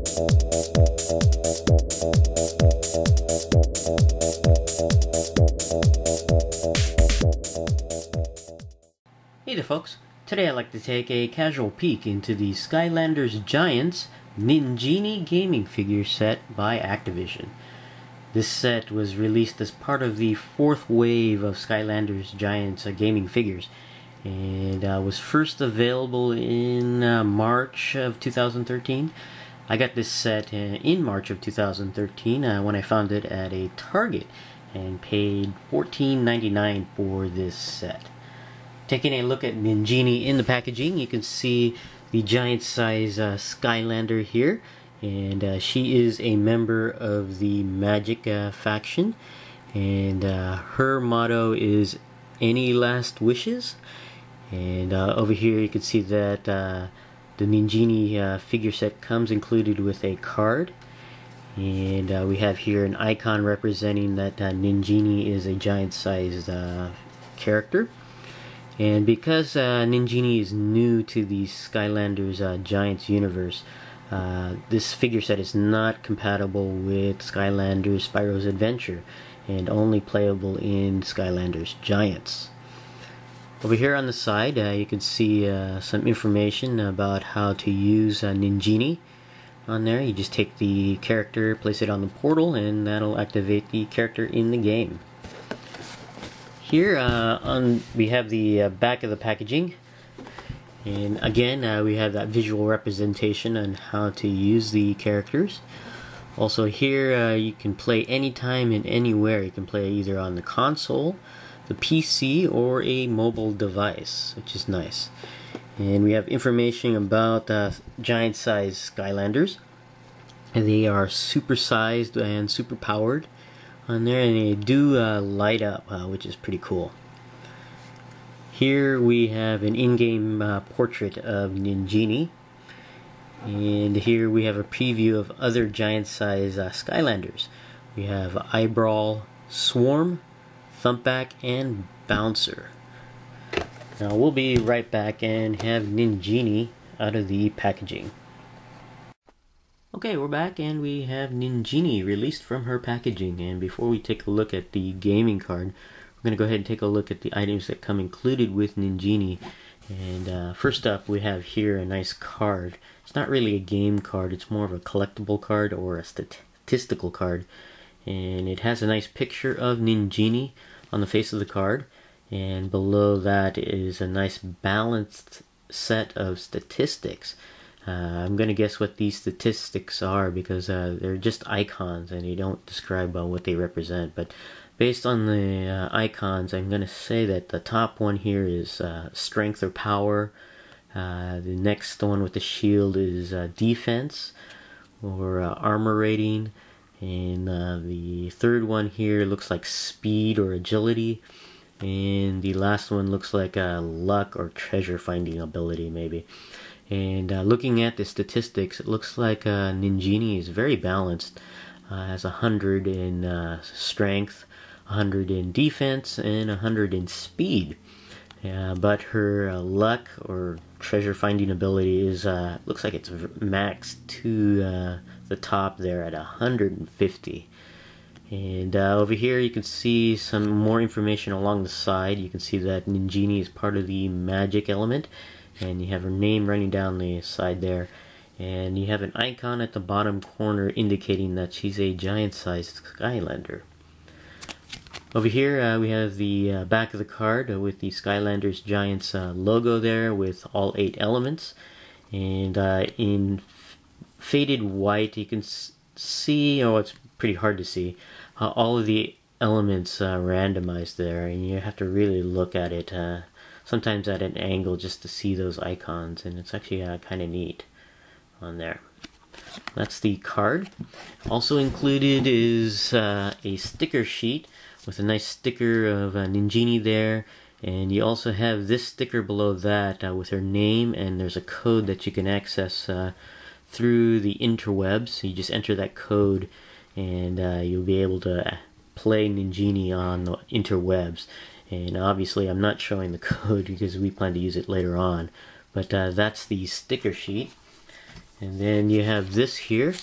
Hey there folks, today I'd like to take a casual peek into the Skylanders Giants Ninjini gaming figure set by Activision. This set was released as part of the fourth wave of Skylanders Giants gaming figures, and was first available in March of 2013. I got this set in March of 2013 when I found it at a Target and paid $14.99 for this set. Taking a look at Ninjini in the packaging, you can see the giant size Skylander here, and she is a member of the Magic faction, and her motto is "Any Last Wishes?" And over here you can see that the Ninjini figure set comes included with a card, and we have here an icon representing that Ninjini is a giant sized character. And because Ninjini is new to the Skylanders Giants universe, this figure set is not compatible with Skylanders Spyro's Adventure and only playable in Skylanders Giants. Over here on the side you can see some information about how to use Ninjini on there. You just take the character, place it on the portal, and that'll activate the character in the game. Here we have the back of the packaging, and again we have that visual representation on how to use the characters. Also here you can play anytime and anywhere. You can play either on the console, the PC, or a mobile device, which is nice. And we have information about giant size Skylanders. They are super sized and super powered on there, and they do light up, which is pretty cool. Here we have an in-game portrait of Ninjini, and here we have a preview of other giant size Skylanders. We have Eyebrow, Swarm, Thumpback, and Bouncer. Now we'll be right back and have Ninjini out of the packaging. Okay, we're back and we have Ninjini released from her packaging, and before we take a look at the gaming card, we're going to go ahead and take a look at the items that come included with Ninjini. And first up we have here a nice card. It's not really a game card, it's more of a collectible card or a statistical card. And it has a nice picture of Ninjini on the face of the card, and below that is a nice balanced set of statistics. I'm going to guess what these statistics are because they're just icons and they don't describe what they represent. But based on the icons, I'm going to say that the top one here is strength or power. The next one with the shield is defense or armor rating. And the third one here looks like speed or agility. And the last one looks like luck or treasure finding ability maybe. And looking at the statistics, it looks like Ninjini is very balanced. Has 100 in strength, 100 in defense, and 100 in speed. But her luck or treasure finding ability is looks like it's maxed to the top there at 150. And over here you can see some more information along the side. You can see that Ninjini is part of the magic element, and you have her name running down the side there, and you have an icon at the bottom corner indicating that she's a giant-sized Skylander. Over here we have the back of the card with the Skylanders Giants logo there with all 8 elements, and in faded white you can see, it's pretty hard to see, all of the elements randomized there, and you have to really look at it sometimes at an angle just to see those icons, and it's actually kind of neat on there. That's the card. Also included is a sticker sheet with a nice sticker of Ninjini there, and you also have this sticker below that with her name, and there's a code that you can access through the interwebs. So you just enter that code and you'll be able to play Ninjini on the interwebs. And obviously I'm not showing the code because we plan to use it later on, but that's the sticker sheet. And then you have this here,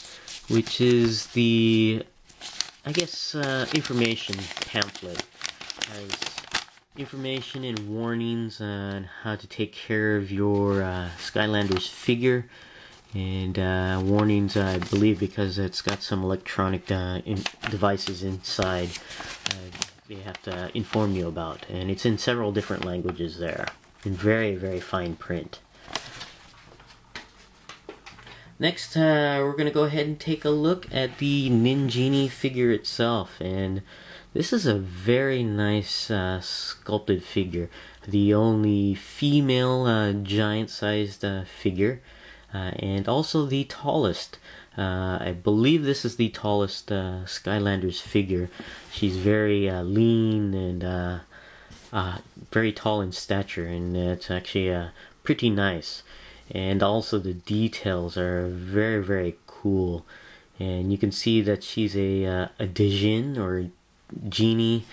which is the, I guess, information pamphlet. It has information and warnings on how to take care of your Skylanders figure. And warnings, I believe, because it's got some electronic devices inside they have to inform you about. And it's in several different languages there, in very, very fine print. Next, we're going to go ahead and take a look at the Ninjini figure itself. And this is a very nice sculpted figure. The only female giant-sized figure. And also the tallest. I believe this is the tallest Skylanders figure. She's very lean and very tall in stature, and it's actually pretty nice. And also the details are very, very cool. And you can see that she's a Dijin or genie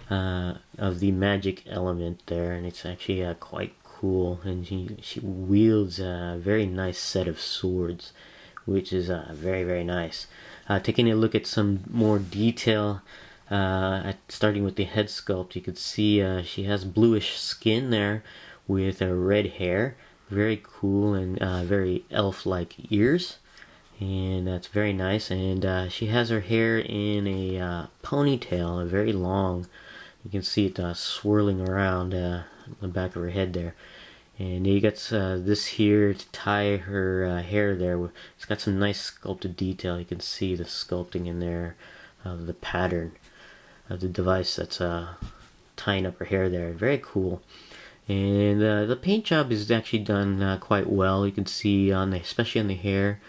of the magic element there, and it's actually quite cool. And she wields a very nice set of swords, which is very, very nice. Taking a look at some more detail, starting with the head sculpt, you could see she has bluish skin there with red hair. Very cool, and very elf-like ears, and that's very nice. And she has her hair in a ponytail, very long. You can see it swirling around the back of her head there. And you got this here to tie her hair there. It's got some nice sculpted detail. You can see the sculpting in there of the pattern of the device that's tying up her hair there. Very cool. And the paint job is actually done quite well. You can see, especially on the hair,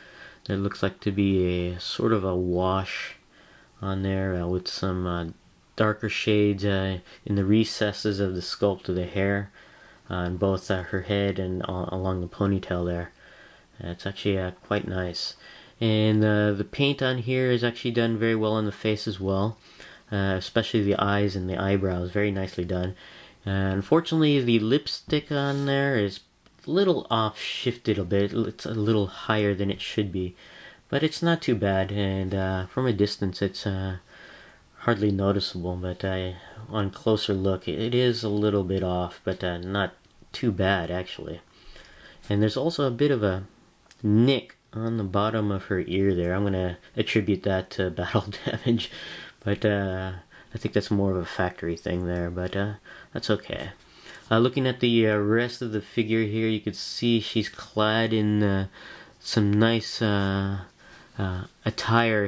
there looks like to be a sort of a wash on there with some darker shades in the recesses of the sculpt of the hair on both her head and along the ponytail there. It's actually quite nice. And the paint on here is actually done very well on the face as well, especially the eyes and the eyebrows. Very nicely done. Unfortunately, the lipstick on there is a little off shifted a bit. It's a little higher than it should be, but it's not too bad. And from a distance, it's hardly noticeable. But on closer look, it is a little bit off, but not too bad actually. And there's also a bit of a nick on the bottom of her ear there. I'm gonna attribute that to battle damage, but I think that's more of a factory thing there, but that's okay. Looking at the rest of the figure here, you can see she's clad in some nice attire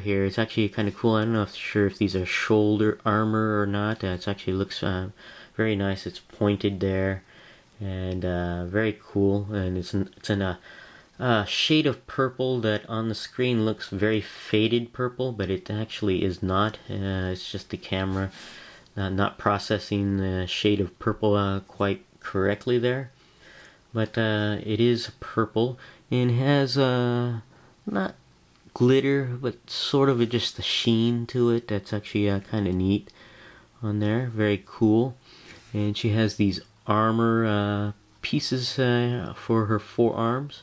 here. It's actually kind of cool. I'm not sure if these are shoulder armor or not. It actually looks very nice. It's pointed there, and very cool. And it's in a shade of purple that on the screen looks very faded purple, but it actually is not. It's just the camera not processing the shade of purple quite correctly there. But it is purple and has not glitter, but sort of just a sheen to it. That's actually kind of neat on there. Very cool. And she has these armor pieces for her forearms.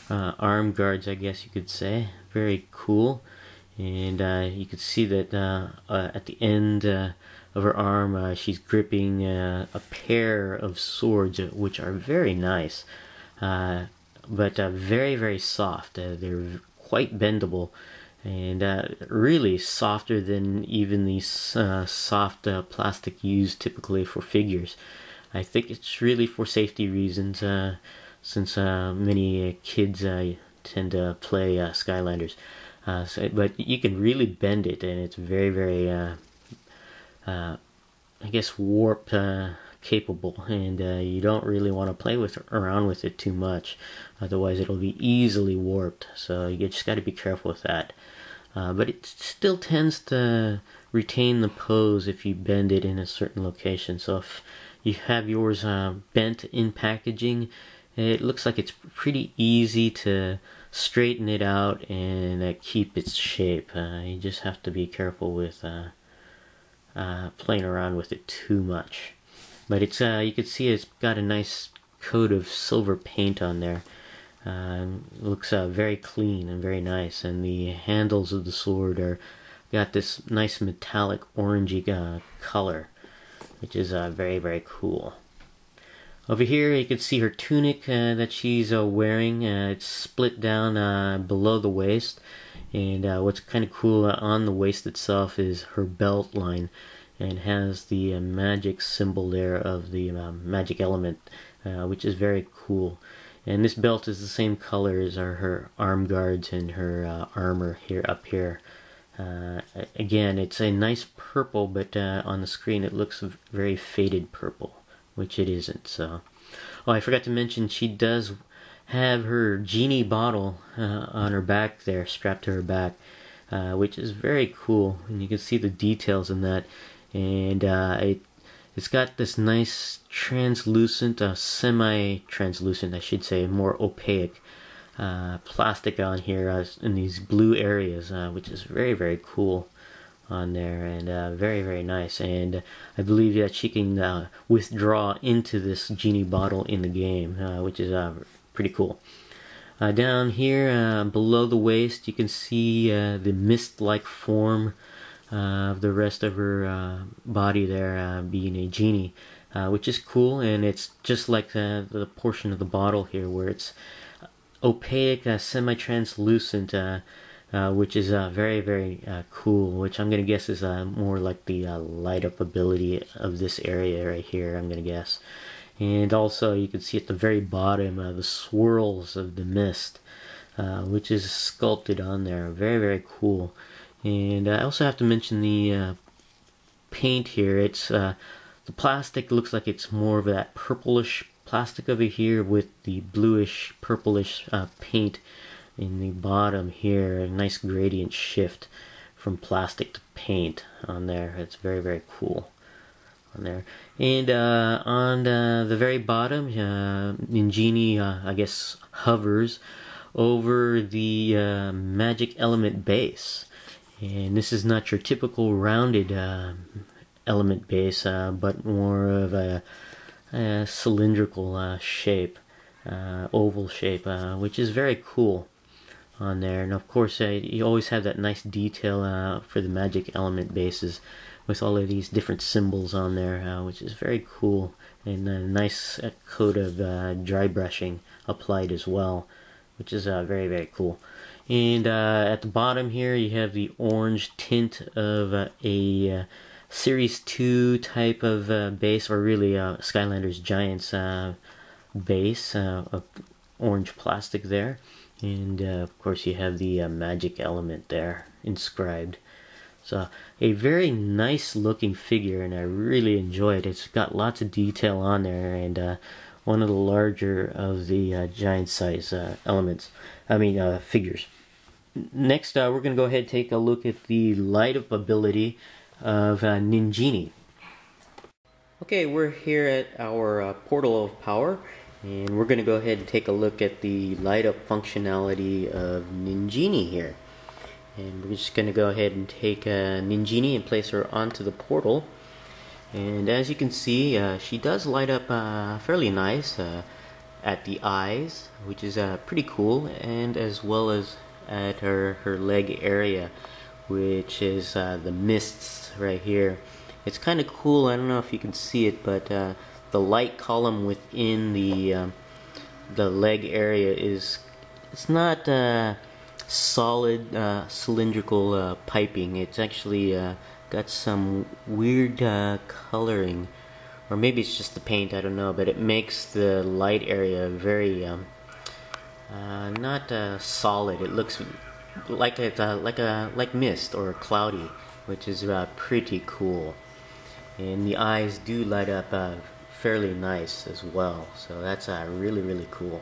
Arm guards, I guess you could say. Very cool. And you can see that at the end of her arm, she's gripping a pair of swords, which are very nice, but very, very soft. They're quite bendable, and really softer than even these soft plastic used typically for figures. I think it's really for safety reasons, since many kids tend to play Skylanders. But you can really bend it, and it's very, very, I guess, warp capable, and you don't really want to play around with it too much, otherwise it'll be easily warped. So you just got to be careful with that. But it still tends to retain the pose if you bend it in a certain location. So if you have yours bent in packaging, it looks like it's pretty easy to straighten it out and keep its shape. You just have to be careful with playing around with it too much. But it's you can see it's got a nice coat of silver paint on there. Looks very clean and very nice, and the handles of the sword are got this nice metallic orangey color, which is very, very cool. Over here you can see her tunic that she's wearing. It's split down below the waist, and what's kind of cool on the waist itself is her belt line, and has the magic symbol there of the magic element, which is very cool. And this belt is the same color as her arm guards and her armor here up here. Again, it's a nice purple, but on the screen it looks very faded purple, which it isn't. So, oh, I forgot to mention she does have her genie bottle on her back there, strapped to her back, which is very cool, and you can see the details in that. And it's got this nice translucent, semi-translucent, I should say, more opaque plastic on here in these blue areas, which is very, very cool on there, and very, very nice. And I believe that she can withdraw into this genie bottle in the game, which is pretty cool. Down here below the waist you can see the mist-like form of the rest of her body there, being a genie, which is cool. And it's just like the portion of the bottle here where it's opaque, semi-translucent, which is very, very cool, which I'm going to guess is more like the light up ability of this area right here, I'm going to guess. And also you can see at the very bottom the swirls of the mist, which is sculpted on there. Very, very cool. And I also have to mention the paint here. It's the plastic looks like it's more of that purplish plastic over here, with the bluish purplish paint in the bottom here. A nice gradient shift from plastic to paint on there. It's very, very cool on there. And on the very bottom, Ninjini I guess hovers over the magic element base. And this is not your typical rounded element base, but more of a cylindrical shape, oval shape, which is very cool on there. And of course you always have that nice detail for the magic element bases with all of these different symbols on there, which is very cool. And a nice coat of dry brushing applied as well, which is very, very cool. And at the bottom here you have the orange tint of a Series 2 type of base, or really Skylanders Giants base of orange plastic there. And of course you have the magic element there inscribed. So a very nice looking figure, and I really enjoy it. It's got lots of detail on there, and one of the larger of the giant size figures. Next we're going to go ahead and take a look at the light up ability of Ninjini. Okay, we're here at our portal of power, and we're going to go ahead and take a look at the light up functionality of Ninjini here. And we're just going to go ahead and take Ninjini and place her onto the portal. And as you can see, she does light up fairly nice at the eyes, which is pretty cool, and as well as at her leg area, which is the mists right here. It's kind of cool. I don't know if you can see it, but the light column within the leg area it's not solid cylindrical piping. It's actually got some weird coloring, or maybe it's just the paint, I don't know, but it makes the light area very not solid. It looks like like mist or cloudy, which is pretty cool. And the eyes do light up fairly nice as well, so that's really, really cool.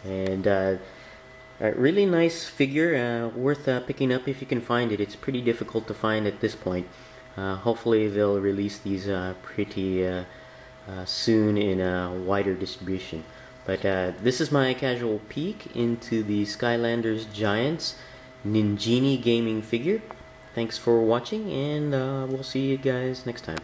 And a really nice figure, worth picking up if you can find it. It's pretty difficult to find at this point. Hopefully they'll release these pretty soon in a wider distribution. But this is my casual peek into the Skylanders Giants Ninjini gaming figure. Thanks for watching, and we'll see you guys next time.